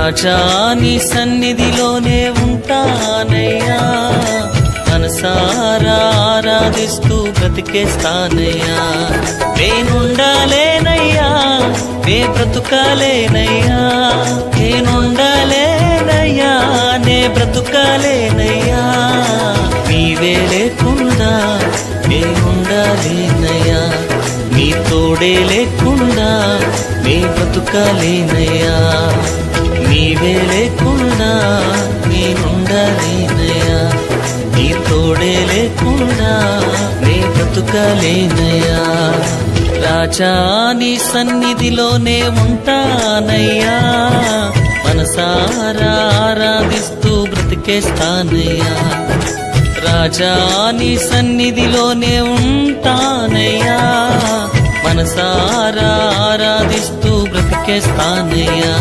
రాజా నీ సన్నిధిలోనే ఉంటానయ్యా, మనసారా ఆరాధిస్తూ బ్రతికేస్తానయ్యా. నేనుండాలేనయ్యా, నే బ్రతుకాలేనయ్యా, నేనుండాలేనయ్యా, నే బ్రతుకాలేనయ్యా. నీవే లేకుండా నేనుండాలేనయ్యా, నీ తోడే లేకుండా నే బ్రతుకాలేనయ్యా. నీవే లేకుండా నేనుండాలేనయ్యా, నీ తోడే లేకుండా నే బ్రతుకాలేనయ్యా. రాజా నీ సన్నిధిలోనే ఉంటానయ్యా, మనసారా ఆరాధిస్తూ బ్రతికేస్తానయ్యా. రాజా నీ సన్నిధిలోనే ఉంటానయ్యా, మనసారా ఆరాధిస్తూ బ్రతికేస్తానయ్యా.